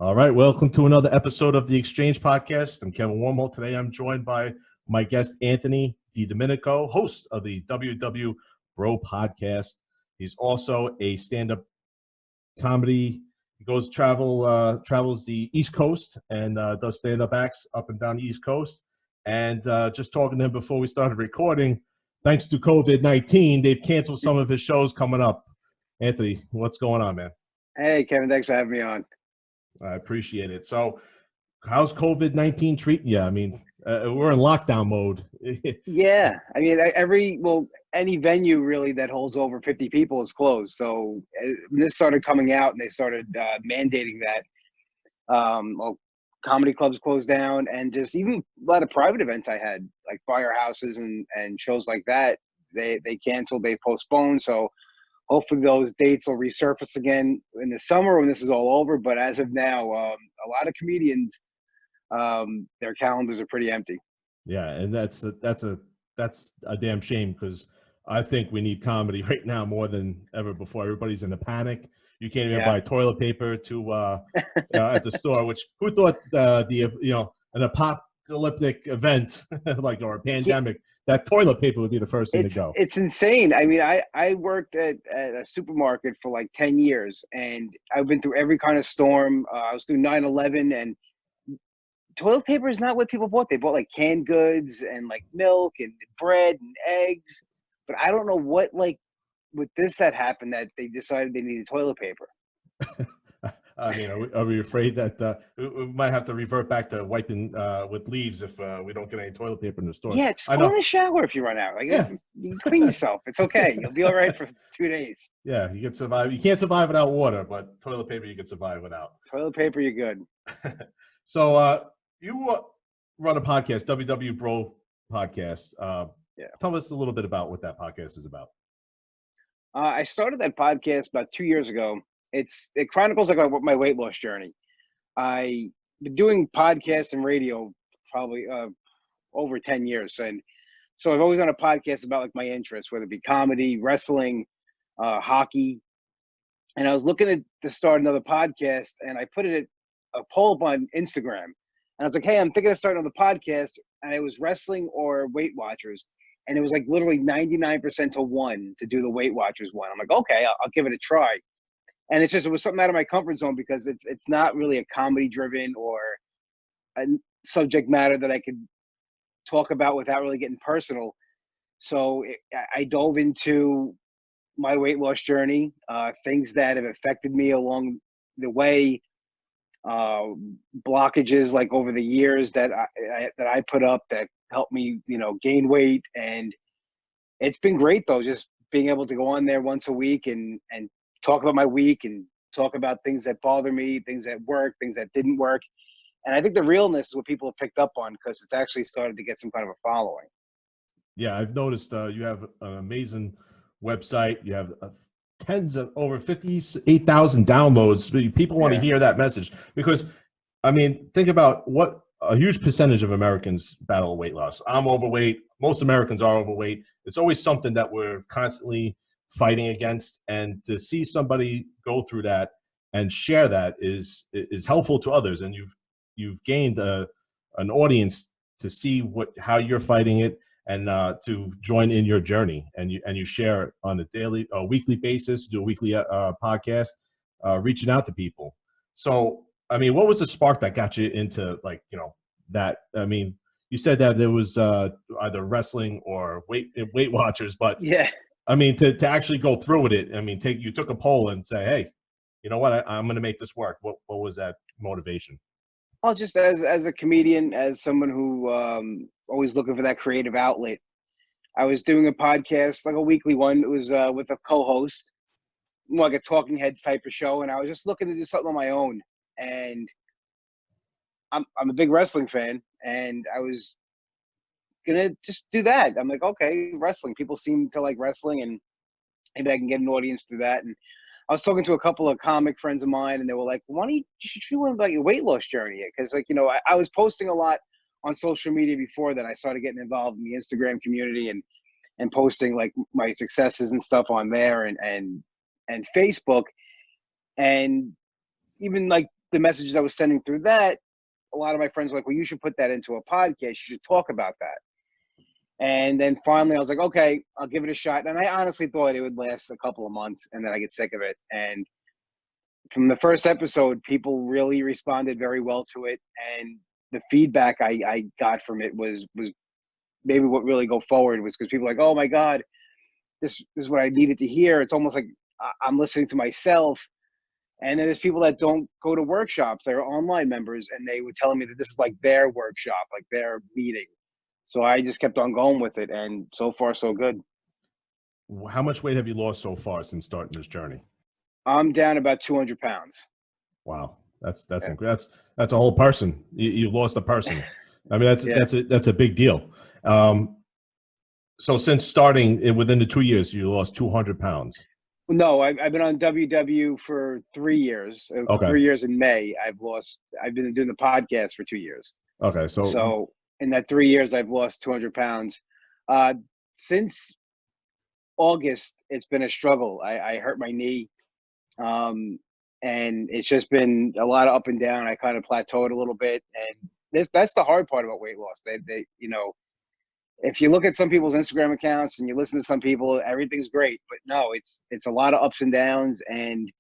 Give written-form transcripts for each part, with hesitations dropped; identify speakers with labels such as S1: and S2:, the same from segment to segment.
S1: All right, welcome to another episode of the Exchange Podcast. I'm Kevin Warmholt. Today I'm joined by my guest, Anthony DiDomenico, host of the WW Bro Podcast. He's also a stand-up comedy. He travels the East Coast and does stand-up acts up and down the East Coast. And just talking to him before we started recording, thanks to COVID-19, they've canceled some of his shows coming up. Anthony, what's going on, man?
S2: Hey, Kevin, thanks for having me on.
S1: I appreciate it. So, how's COVID-19 treating you? I mean, we're in lockdown mode.
S2: Yeah, I mean, any venue really that holds over 50 people is closed. So when this started coming out and they started mandating that, comedy clubs closed down, and just even a lot of private events I had, like firehouses and shows like that, they canceled, they postponed. So hopefully those dates will resurface again in the summer when this is all over. But as of now, a lot of comedians, their calendars are pretty empty.
S1: Yeah, and that's a damn shame, because I think we need comedy right now more than ever before. Everybody's in a panic. You can't even buy toilet paper to at the store. Which, who thought an apocalyptic event like, or a pandemic, that toilet paper would be the first thing to go?
S2: It's insane. I mean, I worked at a supermarket for like 10 years, and I've been through every kind of storm. I was through 9/11, and toilet paper is not what people bought. They bought like canned goods and like milk and bread and eggs. But I don't know what, like, with this that happened, that they decided they needed toilet paper.
S1: I mean, are we afraid that we might have to revert back to wiping with leaves if we don't get any toilet paper in the store?
S2: Yeah, just go in the shower if you run out. Like, you clean yourself. It's okay. You'll be all right for 2 days.
S1: Yeah, you can survive. You can't survive without water, but toilet paper you can survive without.
S2: Toilet paper, you're good.
S1: So you run a podcast, WW Bro Podcast. Tell us a little bit about what that podcast is about.
S2: I started that podcast about 2 years ago. It chronicles like my weight loss journey. I've been doing podcasts and radio probably over 10 years. And so I've always done a podcast about like my interests, whether it be comedy, wrestling, hockey. And I was looking to start another podcast, and I put it a poll up on Instagram. And I was like, hey, I'm thinking of starting another podcast. And it was wrestling or Weight Watchers. And it was like literally 99% to 1 to do the Weight Watchers one. I'm like, okay, I'll give it a try. And it was something out of my comfort zone, because it's not really a comedy driven or a subject matter that I could talk about without really getting personal. So I dove into my weight loss journey, things that have affected me along the way, blockages like over the years that I put up that helped me, gain weight. And it's been great though, just being able to go on there once a week and talk about my week and talk about things that bother me, things that work, things that didn't work. And I think the realness is what people have picked up on, because it's actually started to get some kind of a following.
S1: Yeah, I've noticed you have an amazing website. You have tens of over 58,000 downloads. People want to hear that message, because, I mean, think about what a huge percentage of Americans battle weight loss. I'm overweight. Most Americans are overweight. It's always something that we're constantly fighting against, and to see somebody go through that and share that is helpful to others. And you've gained an audience to see how you're fighting it, and to join in your journey, and you share it on a weekly basis, do a weekly podcast, reaching out to people. So, I mean, what was the spark that got you into that? I mean, you said that there was either wrestling or Weight Watchers, but
S2: yeah.
S1: I mean, to actually go through with it, I mean, you took a poll and say, hey, you know what, I'm going to make this work. What was that motivation?
S2: Well, just as a comedian, as someone who always looking for that creative outlet, I was doing a podcast, like a weekly one. It was with a co-host, more like a talking heads type of show, and I was just looking to do something on my own. And I'm a big wrestling fan, and I was gonna just do that. I'm like, okay, wrestling. People seem to like wrestling, and maybe I can get an audience through that. And I was talking to a couple of comic friends of mine, and they were like, why don't you should do one about your weight loss journey? Because I was posting a lot on social media before that. I started getting involved in the Instagram community and posting like my successes and stuff on there and Facebook. And even like the messages I was sending through that, a lot of my friends were like, well, you should put that into a podcast. You should talk about that. And then finally I was like, okay, I'll give it a shot. And I honestly thought it would last a couple of months and then I get sick of it. And from the first episode, people really responded very well to it. And the feedback I got from it was maybe what really go forward, was because people were like, oh my God, this is what I needed to hear. It's almost like I'm listening to myself. And then there's people that don't go to workshops, they're online members, and they were telling me that this is like their workshop, like their meeting. So I just kept on going with it, and so far so good.
S1: How much weight have you lost so far since starting this journey?
S2: I'm down about 200 pounds.
S1: Wow, that's
S2: Yeah.
S1: that's a whole person. You lost a person. I mean,
S2: Yeah.
S1: that's a big deal. So since starting within the 2 years, you lost 200 pounds.
S2: No, I've been on WW for 3 years.
S1: Okay.
S2: 3 years in May. I've been doing the podcast for 2 years.
S1: Okay.
S2: So in that 3 years, I've lost 200 pounds. Since August, it's been a struggle. I hurt my knee, and it's just been a lot of up and down. I kind of plateaued a little bit, and that's the hard part about weight loss. They if you look at some people's Instagram accounts and you listen to some people, everything's great, but no, it's a lot of ups and downs, and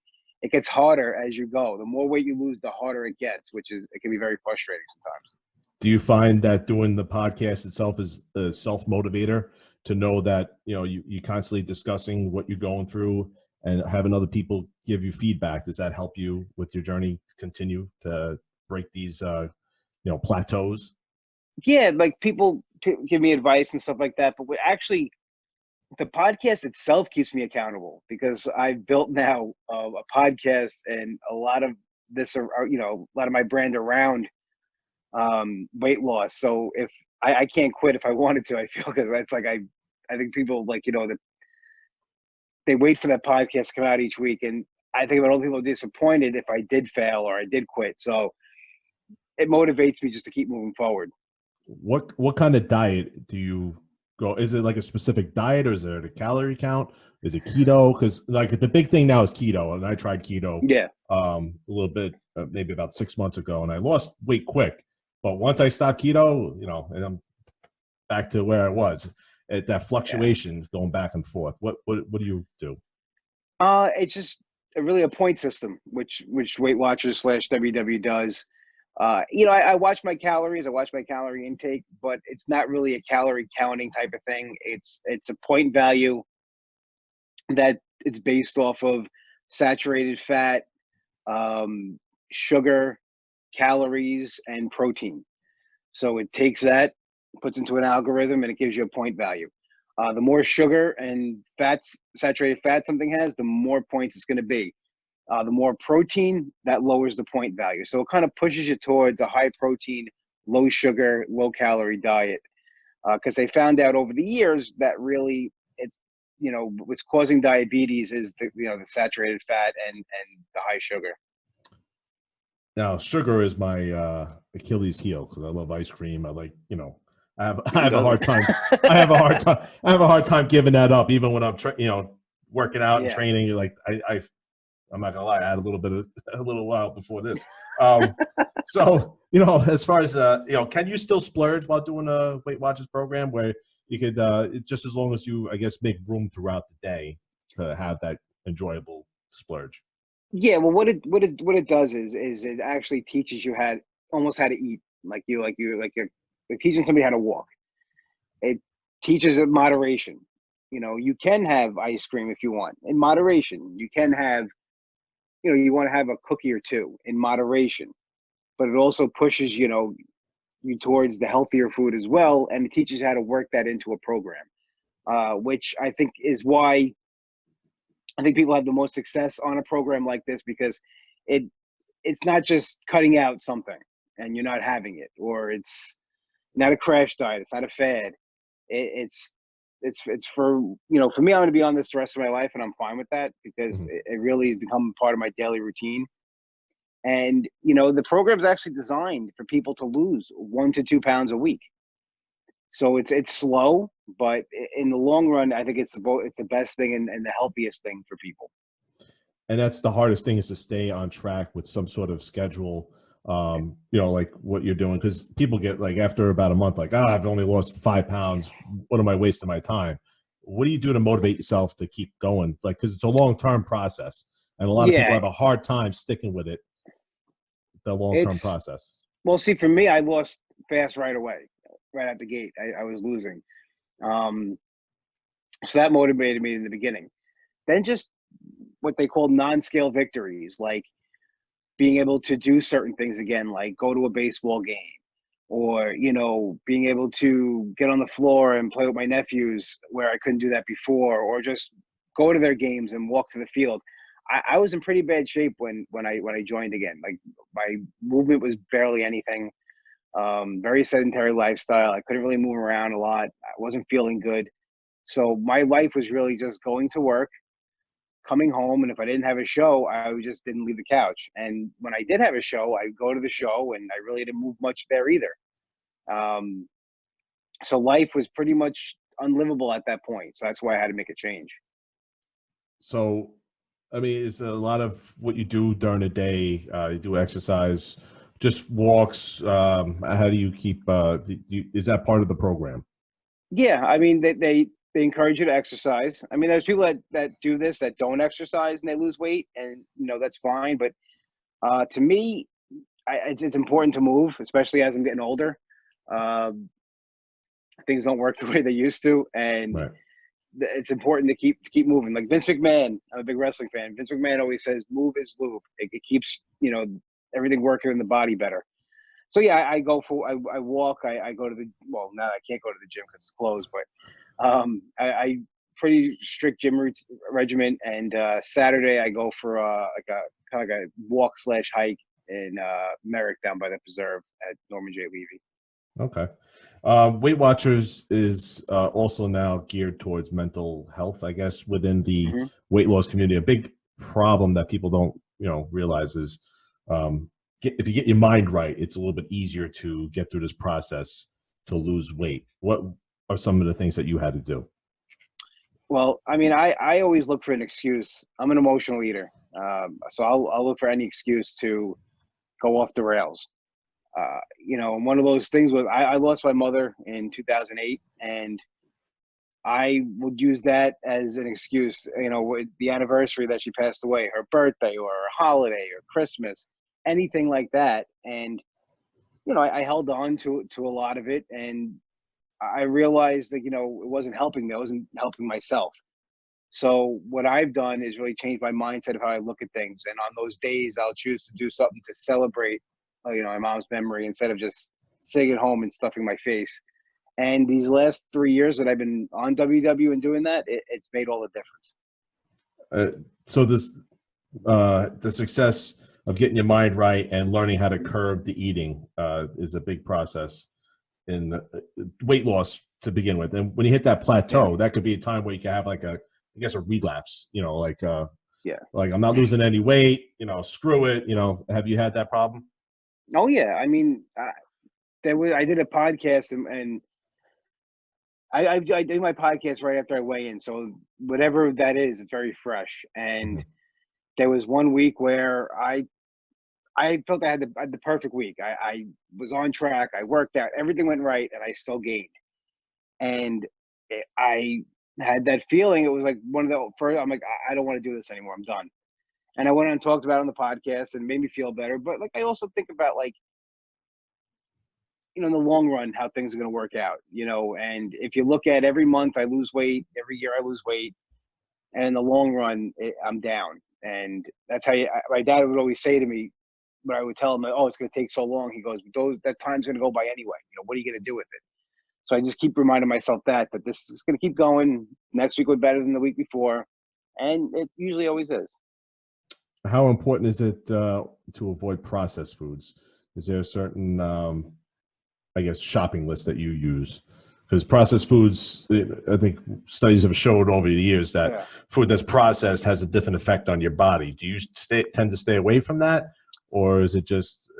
S2: it gets harder as you go. The more weight you lose, the harder it gets, it can be very frustrating sometimes.
S1: do you find that doing the podcast itself is a self-motivator to know that, you constantly discussing what you're going through and having other people give you feedback? Does that help you with your journey to continue to break these, plateaus?
S2: Yeah, like people give me advice and stuff like that, but actually the podcast itself keeps me accountable, because I've built now a podcast and a lot of this a lot of my brand around weight loss. So if I can't quit if I wanted to, I feel, because that's like I think people like that they wait for that podcast to come out each week, and I think about all the people disappointed if I did fail or I did quit. So it motivates me just to keep moving forward.
S1: What kind of diet do you go? Is it like a specific diet, or is it a calorie count? Is it keto? Because like the big thing now is keto, and I tried keto
S2: Yeah.
S1: a little bit, maybe about 6 months ago, and I lost weight quick. But once I stopped keto, and I'm back to where I was. That fluctuation going back and forth. What do you do?
S2: It's just really a point system, which Weight Watchers / WW does. I watch my calories, I watch my calorie intake, but it's not really a calorie counting type of thing. It's a point value that it's based off of saturated fat, sugar, calories, and protein. So it takes that, puts into an algorithm, and it gives you a point value. The more sugar and saturated fat something has, the more points it's going to be. The more protein, that lowers the point value. So it kind of pushes you towards a high protein, low sugar, low calorie diet. Because they found out over the years that really it's, what's causing diabetes is the saturated fat and the high sugar.
S1: Now, sugar is my Achilles heel, because I love ice cream. I like, I have a hard time. I have a hard time giving that up, even when I'm working out and training. Like I'm not gonna lie, I had a little while before this. So as far as can you still splurge while doing a Weight Watchers program, where you could just as long as you, I guess, make room throughout the day to have that enjoyable splurge?
S2: Yeah, well, what it does is it actually teaches you almost how to eat, like you're teaching somebody how to walk. It teaches it moderation. You can have ice cream if you want in moderation. You can have, you want to have a cookie or two in moderation, but it also pushes you towards the healthier food as well, and it teaches you how to work that into a program, which I think is why I think people have the most success on a program like this, because it's not just cutting out something and you're not having it, or it's not a crash diet, it's not a fad. It's for for me, I'm going to be on this the rest of my life, and I'm fine with that, because it really has become part of my daily routine. And the program's actually designed for people to lose 1 to 2 pounds a week. So it's slow, but in the long run, I think it's the best thing and the healthiest thing for people.
S1: And that's the hardest thing, is to stay on track with some sort of schedule, like what you're doing. Because people get like, after about a month, like, I've only lost 5 pounds. What am I wasting my time? What do you do to motivate yourself to keep going? Like, because it's a long-term process, and a lot of people
S2: Yeah,
S1: have a hard time sticking with it, the long-term
S2: it's
S1: process.
S2: well. See, for me, I lost fast right away, right out the gate. I was losing, um, so that motivated me in the beginning. Then just what they call non-scale victories, like being able to do certain things again, like go to a baseball game, or being able to get on the floor and play with my nephews where I couldn't do that before, or just go to their games and walk to the field. I was in pretty bad shape when I joined again. Like, my movement was barely anything. Very sedentary lifestyle. I couldn't really move around a lot. I wasn't feeling good. So my life was really just going to work, coming home, and if I didn't have a show, I just didn't leave the couch. And when I did have a show, I'd go to the show, and I really didn't move much there either. Um, so life was pretty much unlivable at that point. So that's why I had to make a change.
S1: So, I mean, it's a lot of what you do during the day. You do exercise, just walks. How do you keep? Is that part of the program?
S2: Yeah, I mean, they encourage you to exercise. I mean, there's people that do this that don't exercise and they lose weight, and that's fine. But to me, it's important to move, especially as I'm getting older. Um, Things don't work the way they used to, and
S1: Right.
S2: it's important to keep moving. Like Vince McMahon, I'm a big wrestling fan. Vince McMahon always says, "Move is lube." It keeps everything working in the body better. So yeah, I walk. I go to the now I can't go to the gym because it's closed, but I pretty strict gym regimen. And Saturday I go for like a kind of like a walk slash hike in Merrick down by the preserve at Norman J. Levy.
S1: Okay. Weight Watchers is also now geared towards mental health, I guess, within the
S2: Hmm.
S1: weight loss community. A big problem that people don't, realize is, if you get your mind right, it's a little bit easier to get through this process to lose weight. What are some of the things that you had to do?
S2: Well, I mean, I always look for an excuse. I'm an emotional eater, so I'll look for any excuse to go off the rails. And one of those things was I lost my mother in 2008, and I would use that as an excuse, with the anniversary that she passed away, her birthday or a holiday or Christmas, anything like that. And, I held on to a lot of it, and I realized that, it wasn't helping me. I wasn't helping myself. So what I've done is really change my mindset of how I look at things. And on those days, I'll choose to do something to celebrate, my mom's memory, instead of just sitting at home and stuffing my face. And these last 3 years that I've been on WW and doing that, it's made all the difference.
S1: So the success of getting your mind right and learning how to curb the eating is a big process in weight loss to begin with. And when you hit that plateau, that could be a time where you can have like a relapse,
S2: Yeah.
S1: like I'm not losing any weight, screw it. Have you had that problem?
S2: Oh yeah. I mean, I did a podcast, and I do my podcast right after I weigh in. So whatever that is, it's very fresh. And
S1: Mhm.
S2: there was one week where I felt I had the perfect week. I was on track. I worked out. Everything went right, and I still gained. And I had that feeling. It was like one of the first. I'm like, I don't want to do this anymore. I'm done. And I went on and talked about it on the podcast, and it made me feel better. But like, I also think about, like, in the long run, how things are going to work out. And if you look at every month, I lose weight. Every year, I lose weight. And in the long run, I'm down. And that's how my dad would always say to me, when I would tell him, "Oh, it's going to take so long," he goes, "That time's going to go by anyway. What are you going to do with it?" So I just keep reminding myself that this is going to keep going. Next week was better than the week before, and it usually always is.
S1: How important is it to avoid processed foods? Is there a certain, I guess, shopping list that you use? Because processed foods, I think studies have showed over the years that
S2: Yeah.
S1: food that's processed has a different effect on your body. Do you tend to stay away from that, or is it just?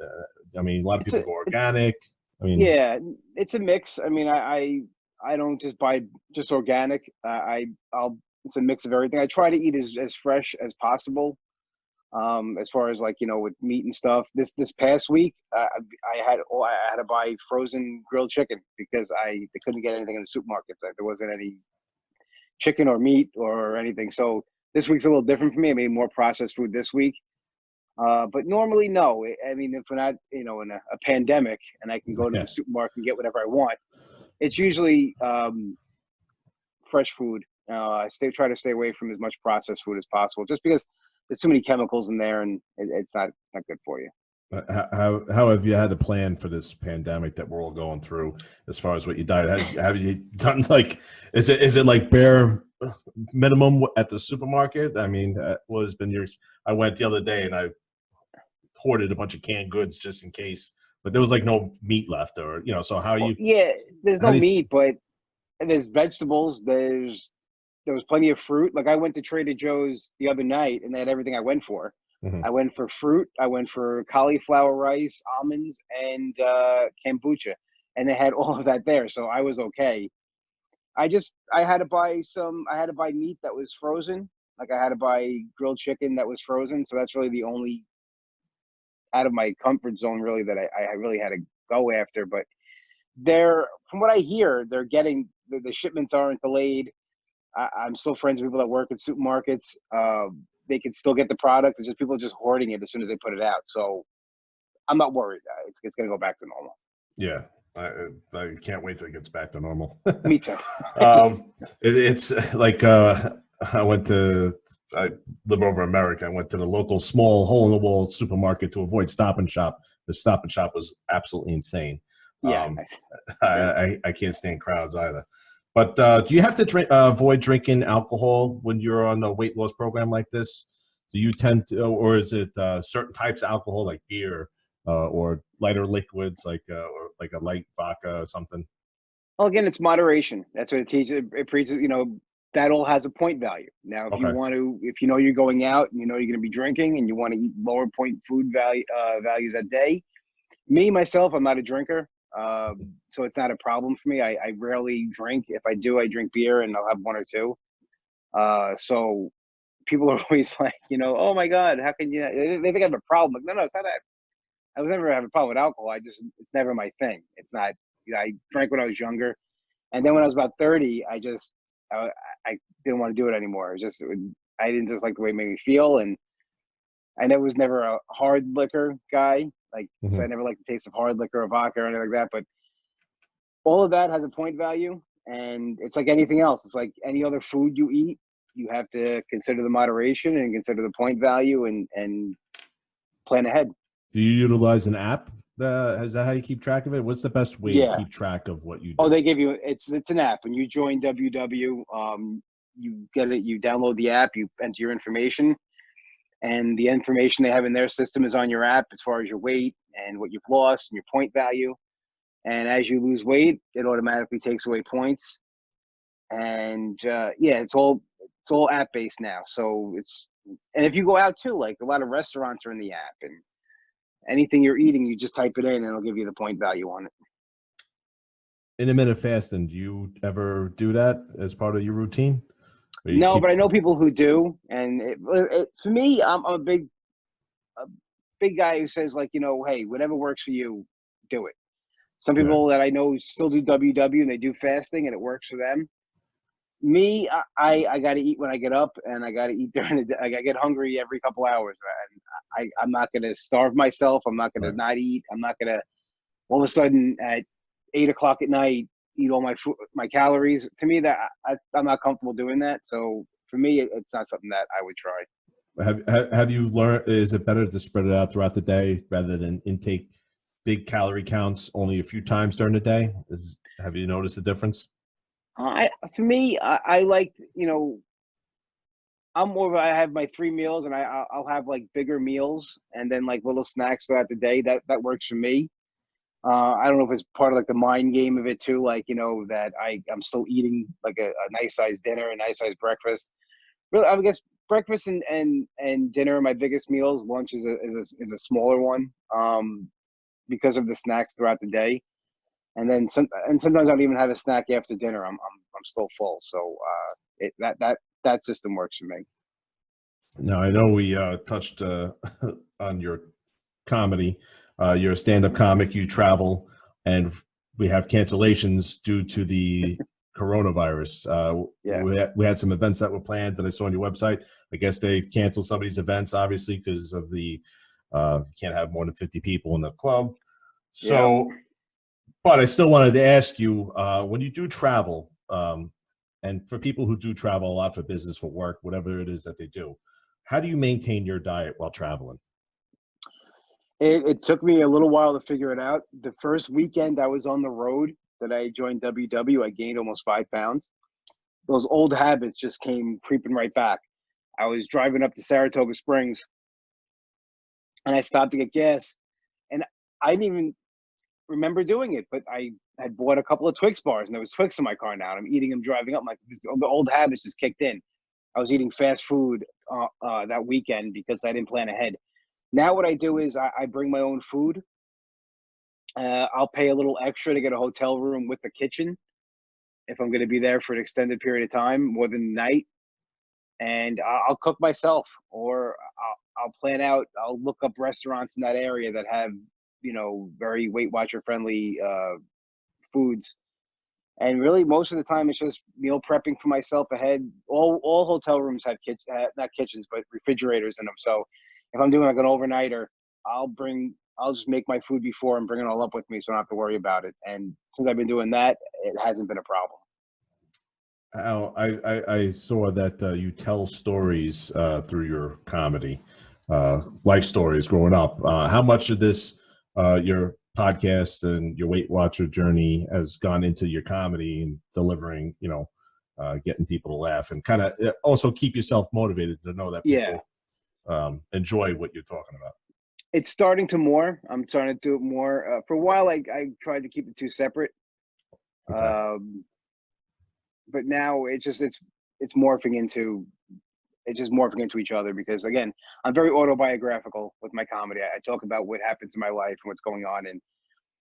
S1: I mean, a lot of
S2: It's
S1: people
S2: a
S1: go organic. I mean,
S2: Yeah, it's a mix. I mean, I don't just buy just organic. I'll It's a mix of everything. I try to eat as fresh as possible. As far as like, with meat and stuff. This past week, I had to buy frozen grilled chicken because they couldn't get anything in the supermarkets. Like, there wasn't any chicken or meat or anything. So this week's a little different for me. I made more processed food this week. But normally, no. I mean, if we're not, in a pandemic and I can go to
S1: Yeah.
S2: the supermarket and get whatever I want, it's usually fresh food. I try to stay away from as much processed food as possible, just because there's too many chemicals in there, and it's not good for you.
S1: How have you had a plan for this pandemic that we're all going through as far as what you diet? Have you done like, is it like bare minimum at the supermarket? I mean, what has been yours? I went the other day and I hoarded a bunch of canned goods just in case, but there was like no meat left, or so how
S2: Well,
S1: you
S2: yeah, there's
S1: how
S2: no
S1: do you
S2: meat, but there's vegetables. There was plenty of fruit. Like, I went to Trader Joe's the other night and they had everything I went for.
S1: Mhm.
S2: I went for fruit. I went for cauliflower rice, almonds, and kombucha, and they had all of that there. So I was okay. I had to buy meat that was frozen. Like, I had to buy grilled chicken that was frozen. So that's really the only out of my comfort zone really that I really had to go after. But from what I hear, they're getting the shipments aren't delayed. I'm still friends with people that work at supermarkets. They can still get the product. It's just people just hoarding it as soon as they put it out. So I'm not worried. It's going to go back to normal.
S1: Yeah, I can't wait till it gets back to normal.
S2: Me too.
S1: It's like I live over in America. I went to the local small hole in the wall supermarket to avoid Stop and Shop. The Stop and Shop was absolutely insane.
S2: Yeah,
S1: I can't stand crowds either. But do you have to avoid drinking alcohol when you're on a weight loss program like this? Do you tend to, or is it certain types of alcohol like beer or lighter liquids or like a light vodka or something?
S2: Well, again, it's moderation. That's what it teaches. It preaches. That all has a point value. Now, if
S1: Okay.
S2: if you're going out and you're going to be drinking and you want to eat lower point food values that day, myself, I'm not a drinker. So it's not a problem for me. I rarely drink. If I do, I drink beer and I'll have one or two. So people are always like, oh my God, how can you? They think I have a problem. Like, no, it's not that. I was never have a problem with alcohol. It's never my thing. It's not. I drank when I was younger, and then when I was about 30, I didn't want to do it anymore. I didn't just like the way it made me feel, and I was never a hard liquor guy. So I never liked the taste of hard liquor or vodka or anything like that. But all of that has a point value, and it's like anything else. It's like any other food you eat. You have to consider the moderation and consider the point value and plan ahead.
S1: Do you utilize an app? Is that how you keep track of it? What's the best way to
S2: Yeah.
S1: keep track of what you do?
S2: Oh, they give you it's an app. When you join WW, you get it. You download the app. You enter your information, and the information they have in their system is on your app as far as your weight and what you've lost and your point value. And as you lose weight, it automatically takes away points. And it's all app based now. So and if you go out too, like a lot of restaurants are in the app, and anything you're eating, you just type it in and it'll give you the point value on it.
S1: Intermittent fasting, do you ever do that as part of your routine?
S2: No, but I know people who do. And for me, I'm a big guy who says, like, hey, whatever works for you, do it. Some people that I know still do WW and they do fasting and it works for them. Me, I got to eat when I get up, and I got to eat during the day. I get hungry every couple hours. And I'm not going to starve myself. I'm not going to not eat. I'm not going to all of a sudden at 8 o'clock at night eat all my food, my calories. To me, that I'm not comfortable doing that. So for me, it's not something that I would try.
S1: Have you learned? Is it better to spread it out throughout the day rather than intake big calorie counts only a few times during the day? Have you noticed a difference?
S2: For me, I like, I'm more of I have my 3 meals, and I'll have like bigger meals and then like little snacks throughout the day. That works for me. I don't know if it's part of like the mind game of it too, like, that I'm still eating like a nice sized dinner, a nice sized breakfast. Really, I guess breakfast and dinner are my biggest meals. Lunch is a smaller one, because of the snacks throughout the day. And then sometimes I don't even have a snack after dinner. I'm still full. So that system works for me.
S1: Now, I know we touched on your comedy. You're a stand-up comic. You travel, and we have cancellations due to the coronavirus.
S2: Yeah.
S1: We had some events that were planned that I saw on your website. I guess they canceled some of these events, obviously, because of the you can't have more than 50 people in the club.
S2: Yeah.
S1: So, but I still wanted to ask you, when you do travel, and for people who do travel a lot for business, for work, whatever it is that they do, how do you maintain your diet while traveling?
S2: It took me a little while to figure it out. The first weekend I was on the road that I joined WW, I gained almost 5 pounds. Those old habits just came creeping right back. I was driving up to Saratoga Springs and I stopped to get gas, and I didn't even remember doing it, but I had bought a couple of Twix bars and there was Twix in my car now. And I'm eating them driving up. I'm like, the old habits just kicked in. I was eating fast food that weekend because I didn't plan ahead. Now what I do is I bring my own food. I'll pay a little extra to get a hotel room with the kitchen if I'm going to be there for an extended period of time, more than a night. And I'll cook myself, or I'll plan out. I'll look up restaurants in that area that have, very Weight Watcher friendly foods. And really, most of the time, it's just meal prepping for myself ahead. All hotel rooms have not kitchens, but refrigerators in them. So if I'm doing like an overnighter, I'll just make my food before and bring it all up with me, so I don't have to worry about it. And since I've been doing that, it hasn't been a problem.
S1: Al, I saw that you tell stories through your comedy, life stories growing up. How much of this, your podcast and your Weight Watcher journey, has gone into your comedy and delivering, getting people to laugh and kind of also keep yourself motivated to know that
S2: Yeah,
S1: people enjoy what you're talking about?
S2: it's starting to more. I'm starting to do it more. For a while, I tried to keep the two separate.
S1: Okay.
S2: Um, but now it's morphing into it's just morphing into each other, because again, I'm very autobiographical with my comedy. I talk about what happens in my life and what's going on, and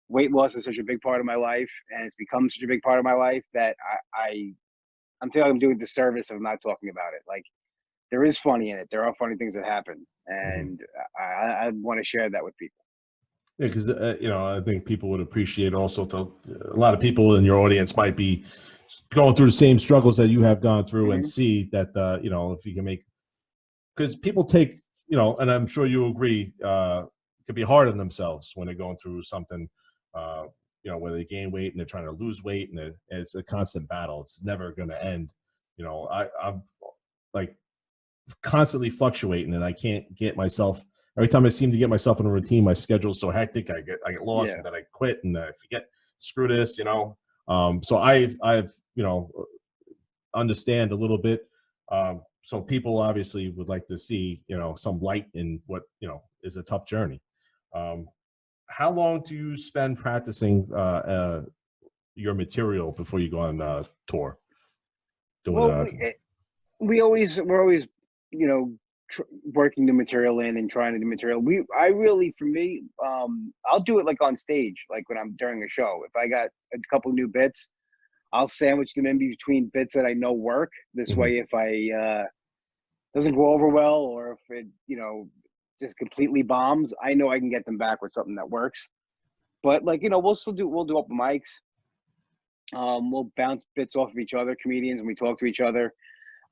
S2: weight loss is such a big part of my life, and it's become such a big part of my life that I'm feeling like I'm doing a disservice of not talking about it. Like, there is funny in it. There are funny things that happen,
S1: Mhm.
S2: and I want to share that with people.
S1: Yeah, because I think people would appreciate also. A lot of people in your audience might be going through the same struggles that you have gone through, and
S2: Hmm.
S1: see that if you can make, because people take, and I'm sure you agree, could be hard on themselves when they're going through something, uh, where they gain weight and they're trying to lose weight, and it's a constant battle. It's never going to end. I'm like constantly fluctuating, and I can't get myself. Every time I seem to get myself in a routine, my schedule's so hectic. I get lost,
S2: Yeah.
S1: and then I quit, and I forget. Screw this. So I've understand a little bit. So people obviously would like to see some light in what is a tough journey. Um, how long do you spend practicing your material before you go on tour? Doing
S2: Well, we're always, you know, working the material in and trying to do material. I really, for me, I'll do it like on stage, like when I'm during a show. If I got a couple new bits, I'll sandwich them in between bits that I know work. This
S1: Mhm.
S2: way, if I doesn't go over well, or if it, just completely bombs, I know I can get them back with something that works. But like, we'll do open mics. We'll bounce bits off of each other, comedians, and we talk to each other.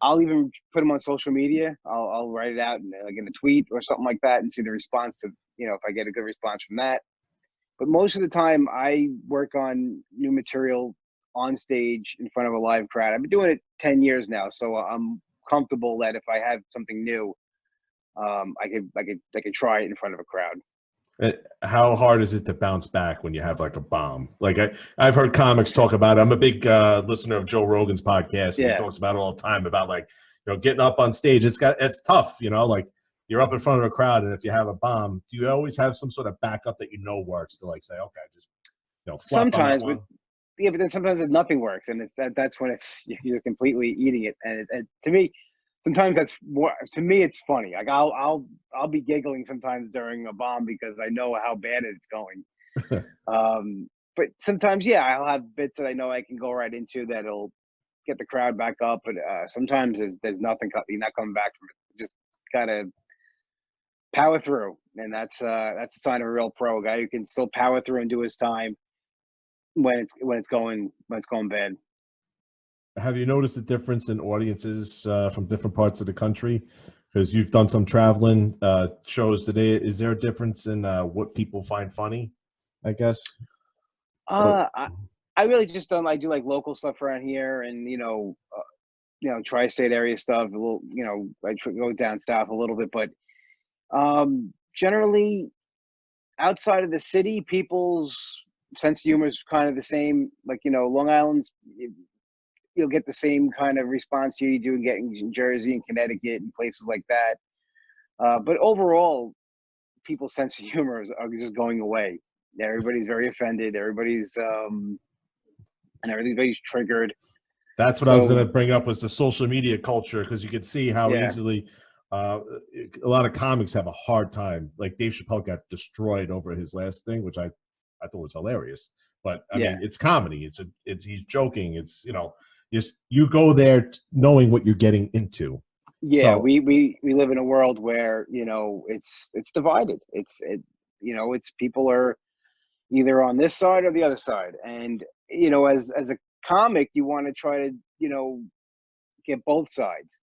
S2: I'll even put them on social media. I'll write it out and like in a tweet or something like that, and see the response to, if I get a good response from that. But most of the time, I work on new material on stage in front of a live crowd. I've been doing it 10 years now, so I'm comfortable that if I have something new, I could try it in front of a crowd.
S1: How hard is it to bounce back when you have like a bomb? Like I've heard comics talk about it. I'm a big listener of Joe Rogan's podcast, and he
S2: Yeah.
S1: talks about it all the time about like getting up on stage. It's tough, like you're up in front of a crowd, and if you have a bomb, do you always have some sort of backup that works to like say, okay, just flop on that
S2: Sometimes, but
S1: one?
S2: yeah, but then sometimes nothing works, and that's when you're just completely eating it. And to me, sometimes that's more. To me, it's funny. Like I'll be giggling sometimes during a bomb because I know how bad it's going. But sometimes, yeah, I'll have bits that I know I can go right into that'll get the crowd back up. But sometimes there's nothing. You're not coming back from it. Just gotta power through, and that's a sign of a real pro, a guy who can still power through and do his time when it's going bad.
S1: Have you noticed a difference in audiences from different parts of the country? Because you've done some traveling shows today. Is there a difference in what people find funny, I guess? Or-
S2: I really just I do like local stuff around here, and tri-state area stuff. A little, I go down south a little bit, but generally outside of the city, people's sense of humor is kind of the same. Like, Long Island's, you'll get the same kind of response here you do in getting in Jersey and Connecticut and places like that. But overall, people's sense of humor are just going away. Everybody's very offended. Everybody's triggered.
S1: That's what I was going
S2: So
S1: to bring up was the social media culture, because you could see how
S2: yeah,
S1: easily a lot of comics have a hard time. Like Dave Chappelle got destroyed over his last thing, which I thought was hilarious. But I
S2: yeah,
S1: mean, it's comedy. He's joking. It's just you go there knowing what you're getting into.
S2: yeah.
S1: So
S2: We live in a world where it's divided. It's people are either on this side or the other side, and as a comic, you want to try to get both sides.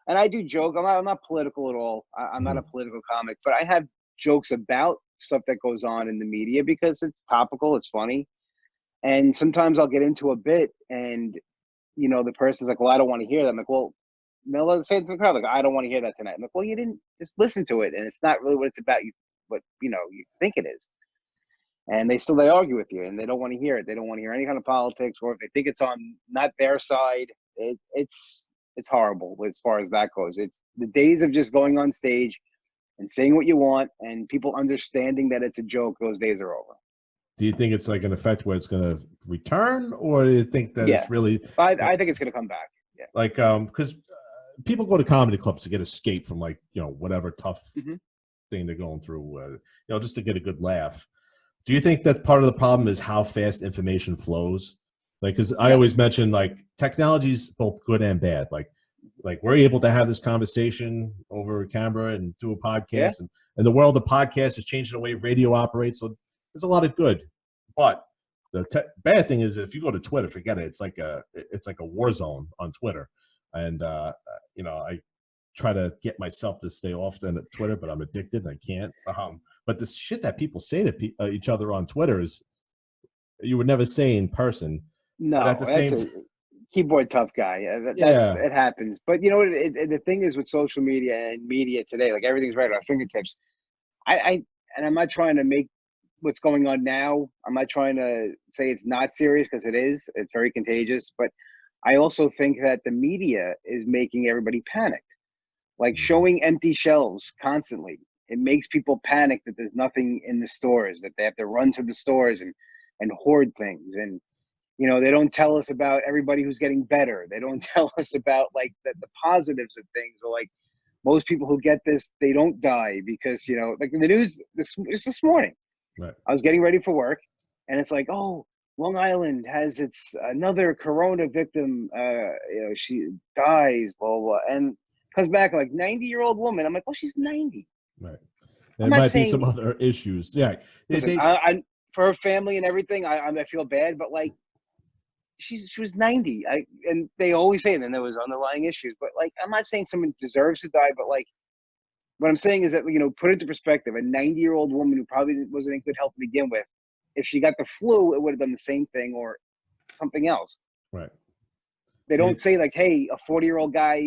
S2: And I do joke. I'm not political at all. I'm not a
S1: mhm.
S2: political comic, but I have jokes about stuff that goes on in the media because it's topical, it's funny, and sometimes I'll get into a bit, and the person's like, "Well, I don't want to hear that." I'm like, "Well, no, let's say to the crowd, like, I don't want to hear that tonight." I'm like, "Well, you didn't just listen to it, and it's not really what it's about. What you think it is." And they argue with you, and they don't want to hear it. They don't want to hear any kind of politics, or if they think it's on not their side, it's horrible as far as that goes. It's the days of just going on stage and saying what you want, and people understanding that it's a joke. Those days are over.
S1: Do you think it's like an effect where it's going to return, or do you think that
S2: Yeah,
S1: it's really
S2: I think it's going to come back. Yeah.
S1: like because people go to comedy clubs to get escape from like whatever tough
S2: Hmm.
S1: thing they're going through, just to get a good laugh. Do you think that part of the problem is how fast information flows? Like, because I always
S2: Yes.
S1: mention like technology is both good and bad. Like we're able to have this conversation over camera and do a
S2: Yeah.
S1: podcast, and the world of podcasts is changing the way radio operates. So there's a lot of good, but the bad thing is if you go to Twitter, forget it. It's like a war zone on Twitter, and I try to get myself to stay off Twitter, but I'm addicted and I can't. But the shit that people say to each other on Twitter is you would never say in person. But at
S2: No,
S1: the
S2: that's
S1: same,
S2: a keyboard tough guy. That's
S1: yeah,
S2: it happens. But you know what? The thing is with social media and media today, like everything's right at our fingertips. And I'm not trying to make what's going on now. I'm not trying to say it's not serious because it is. It's very contagious. But I also think that the media is making everybody panicked. Like
S1: mhm,
S2: showing empty shelves constantly, it makes people panic that there's nothing in the stores, that they have to run to the stores and hoard things. And they don't tell us about everybody who's getting better. They don't tell us about like the positives of things, or like most people who get this, they don't die because like in the news this morning,
S1: right.
S2: I was getting ready for work, and it's like, oh, Long Island has its another corona victim. She dies, blah blah, blah. And comes back like 90-year-old woman. I'm like, well, she's 90.
S1: Right.
S2: I'm
S1: There
S2: not
S1: might be some
S2: saying,
S1: other issues. Yeah.
S2: listen, I for her family and everything, I feel bad, but like she was 90. And they always say, and then there was underlying issues, but like I'm not saying someone deserves to die, but like what I'm saying is that put into perspective, a 90-year-old woman who probably wasn't in good health to begin with, if she got the flu, it would have done the same thing or something else.
S1: right.
S2: They don't
S1: It,
S2: say like, hey, a 40-year-old guy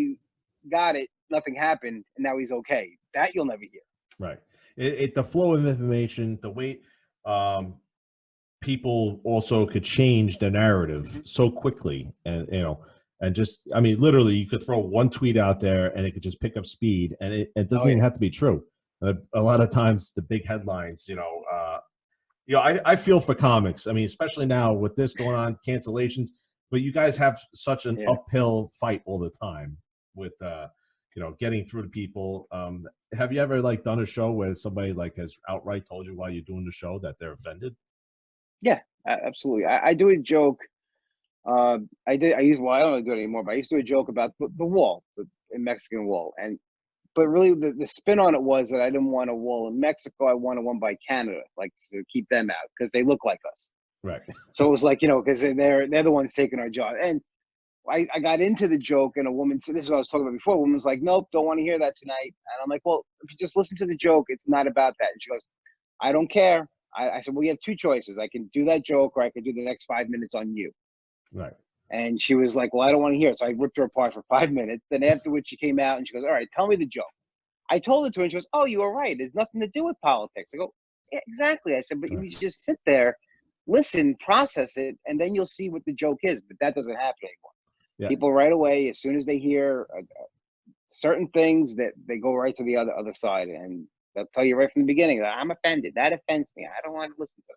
S2: got it, nothing happened, and now he's okay. That you'll never hear.
S1: right. The flow of information, the way um, people also could change the narrative
S2: Hmm.
S1: so quickly, and and just I mean, literally, you could throw one tweet out there and it could just pick up speed, and it
S2: Oh
S1: doesn't even
S2: yeah,
S1: have to be true. A lot of times, the big headlines, I feel for comics. I mean, especially now with this going on, cancellations. But you guys have such an
S2: yeah.
S1: uphill fight all the time with getting through to people. Have you ever like done a show where somebody like has outright told you while you're doing the show that they're offended?
S2: Yeah, absolutely. I do a joke. I did. I used. Well, I don't do it anymore. But I used to do a joke about the wall, the Mexican wall, and but really the spin on it was that I didn't want a wall in Mexico. I wanted one by Canada, like to keep them out because they look like us.
S1: Right.
S2: So it was like, because they're the ones taking our job. And I got into the joke, and a woman said, this is what I was talking about before. A woman was like, nope, don't want to hear that tonight. And I'm like, well, if you just listen to the joke, it's not about that. And she goes, I don't care. I said, well, you have two choices. I can do that joke, or I can do the next 5 minutes on you.
S1: Right.
S2: And she was like, well, I don't want to hear it. So I ripped her apart for 5 minutes. Then afterwards, she came out and she goes, all right, tell me the joke. I told it to her, and she goes, oh, you were right. There's nothing to do with politics. I go, yeah, exactly. I said, but you just sit there, listen, process it, and then you'll see what the joke is. But that doesn't happen anymore.
S1: Yeah.
S2: People right away, as soon as they hear certain things, that they go right to the other side, and they'll tell you right from the beginning that I'm offended. That offends me. I don't want to listen to that.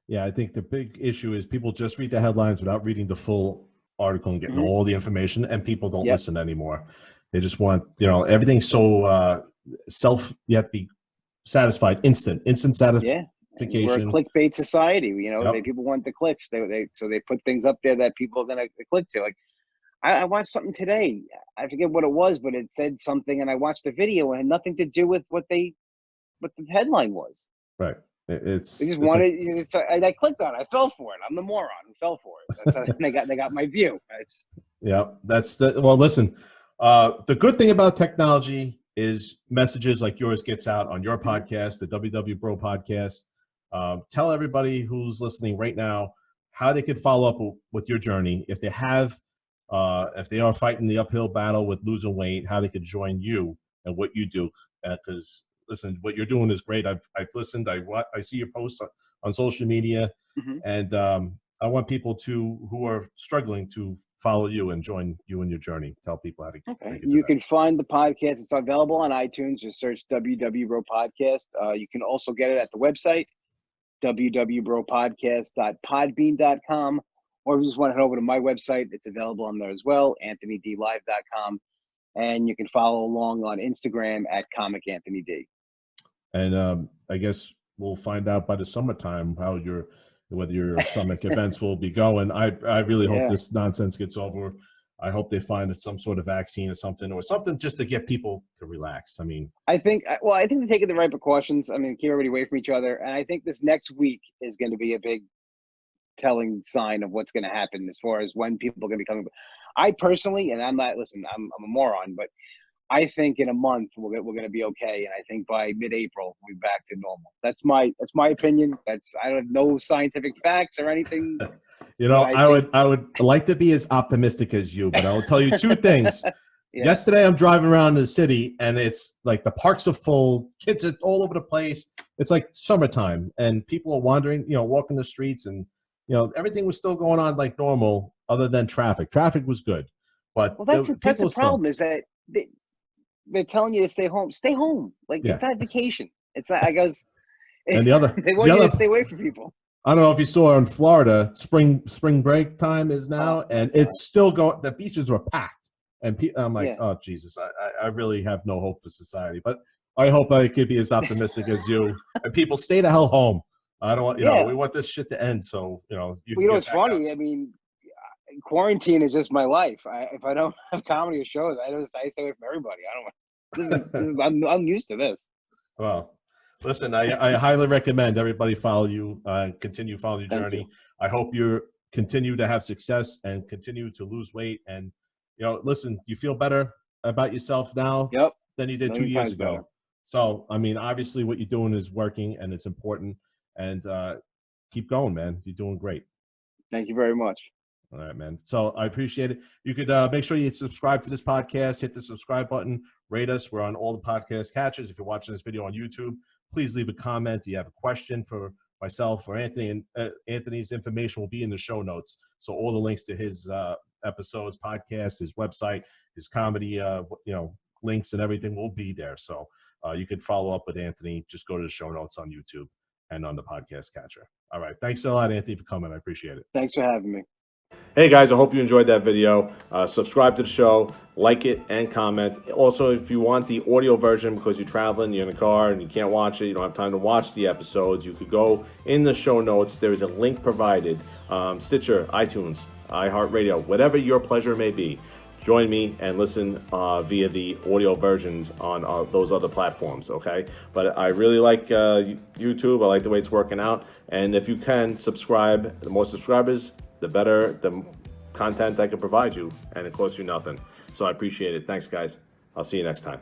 S1: Yeah, I think the big issue is people just read the headlines without reading the full article and getting all the information, and people don't listen anymore. They just want, everything's so you have to be satisfied, instant satisfaction.
S2: We're a clickbait society. People want the clicks. So they put things up there that people are gonna click to. Like I watched something today. I forget what it was, but it said something, and I watched the video, and it had nothing to do with what the headline was.
S1: Right.
S2: They just wanted. I clicked on it. I fell for it. I'm the moron who fell for it. That's how they got my view.
S1: Well, listen. The good thing about technology is messages like yours gets out on your podcast, the WW Bro podcast. Tell everybody who's listening right now how they could follow up with your journey. If they are fighting the uphill battle with losing weight, how they could join you and what you do. Because listen, what you're doing is great. I've listened. I see your posts on social media, and I want people who are struggling to follow you and join you in your journey. Tell people how to.
S2: Okay. You can find the podcast. It's available on iTunes. Just search WW Bro Podcast. You can also get it at the website, www.bropodcast.podbean.com. Or if you just want to head over to my website, it's available on there as well, anthonydlive.com. And you can follow along on Instagram at Comic Anthony D.
S1: And I guess we'll find out by the summertime whether your summit events will be going. I really hope this nonsense gets over. I hope they find some sort of vaccine or something just to get people to relax.
S2: I think they're taking the right precautions. Keep everybody away from each other. And I think this next week is going to be a big telling sign of what's going to happen as far as when people are going to be coming. I personally, and I'm a moron, but I think in a month we're going to be okay, and I think by mid-April we'll be back to normal. That's my opinion. I don't have no scientific facts or anything.
S1: I would like to be as optimistic as you, but I will tell you two things. Yesterday I'm driving around the city, and it's like the parks are full, kids are all over the place. It's like summertime, and people are wandering, walking the streets, and everything was still going on like normal, other than traffic. Traffic was good, but
S2: that's the problem is that they're telling you to stay home. Stay home. It's not vacation. It's not. I goes.
S1: And
S2: they want you to stay away from people.
S1: I don't know if you saw in Florida, spring break time is now, and it's still going. The beaches were packed, and I'm like, oh Jesus, I really have no hope for society. But I hope I could be as optimistic as you. And people stay the hell home. I don't want we want this shit to end. So
S2: it's funny. Out. Quarantine is just my life. If I don't have comedy or shows, I stay away from everybody. I'm used to this.
S1: Well, listen, I highly recommend everybody follow you, continue following your journey. I hope you continue to have success and continue to lose weight. And listen, you feel better about yourself now than you did 2 years ago. Better. So obviously what you're doing is working, and it's important. And keep going, man. You're doing great.
S2: Thank you very much.
S1: All right, man. So I appreciate it. You could make sure you subscribe to this podcast, hit the subscribe button, rate us. We're on all the podcast catchers. If you're watching this video on YouTube, please leave a comment. Do you have a question for myself or Anthony? And Anthony's information will be in the show notes. So all the links to his episodes, podcasts, his website, his comedy, links and everything will be there. So you could follow up with Anthony. Just go to the show notes on YouTube and on the podcast catcher. All right. Thanks a lot, Anthony, for coming. I appreciate it.
S2: Thanks for having me.
S1: Hey guys, I hope you enjoyed that video. Subscribe to the show, like it, and comment. Also, if you want the audio version because you're traveling, you're in a car, and you can't watch it, you don't have time to watch the episodes, you could go in the show notes. There is a link provided, Stitcher, iTunes, iHeartRadio, whatever your pleasure may be. join me and listen via the audio versions on those other platforms, okay? But I really like YouTube. I like the way it's working out. And if you can subscribe, the more subscribers, the better the content I can provide you, and it costs you nothing. So I appreciate it. Thanks, guys. I'll see you next time.